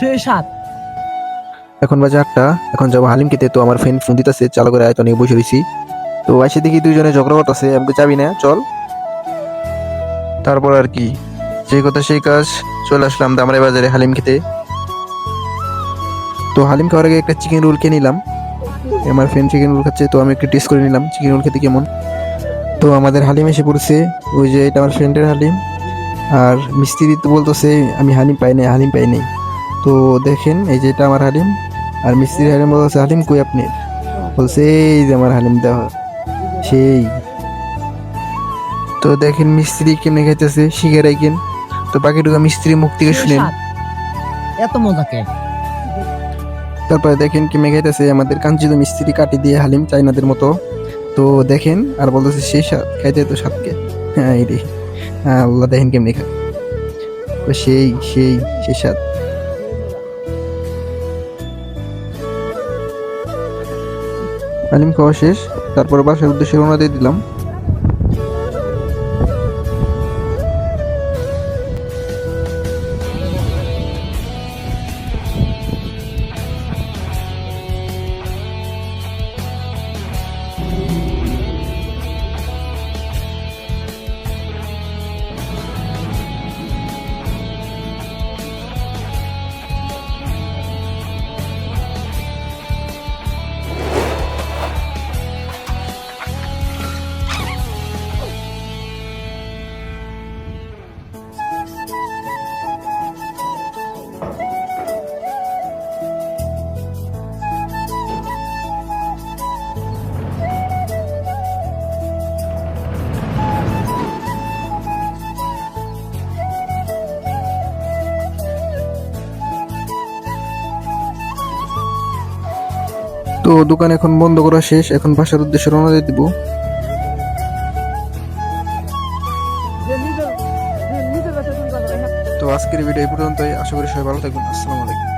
সেই সাত। এখন বাজে 8টা। এখন যাবো হালিম খেতে। তো আমার ফ্রেন্ড ফোন দিতেছে, চালু করে আয়তো নিয়ে বসে রয়েছি। তো এসে দেখি দুইজনে ঝগড়া করতেছে, আমাকে যাবি না চল। তারপর আর কি, সেই কথা সেই কাজ, চলে আসলাম দামরাই বাজারে হালিম খেতে। তো হালিম খাওয়ার আগে একটা চিকেন রোল খেয়ে নিলাম। আমার ফ্রেন্ড চিকেন রোল খাচ্ছে, তো আমি একটু টেস্ট করে নিলাম চিকেন রোল খেতে কেমন। তো আমাদের হালিম এসে পড়ছে। ওই যে এটা আমার ফ্রেন্ডের হালিম। আর মিস্ত্রি তো বলতেছে আমি হালিম পাই নাই, হালিম পাই নাই। তো দেখেন এই যে এটা আমার হালিম। আর মিস্ত্রি হালিম বলতেছে হালিম কই আপনি, বলছে এই যে আমার হালিম দেওয়া সেই। তো দেখেন মিস্ত্রি কেমনে খাইতেছে, শিখে রাখেন। তো বাকিটুকু মিস্ত্রি মুখ থেকে সেই শুনেন। সাত। এত মজা কে? তারপরে দেখেন কেমনে খাইতেছে আমাদের কাঞ্চিত মিস্ত্রি কাটি দিয়ে হালিম চাইনাদের মতো। তো দেখেন আর বলতেছে সেই স্বাদ, খাইতে তো স্বাদকে। হ্যাঁ এই রে, হ্যাঁ আল্লাহ দেখেন কেমনে খায়। তো সেই সেই সেই স্বাদ। হালিম খাওয়া শেষ, তারপর বাসার উদ্দেশ্যে রওনা দিয়ে দিলাম। তো দোকান এখন বন্ধ করা শেষ, এখন বাসার উদ্দেশ্যে রওনা দিয়ে দিব। তো আজকের ভিডিও এই পর্যন্তই, আশা করি সবাই ভালো থাকবেন। আসসালামু আলাইকুম।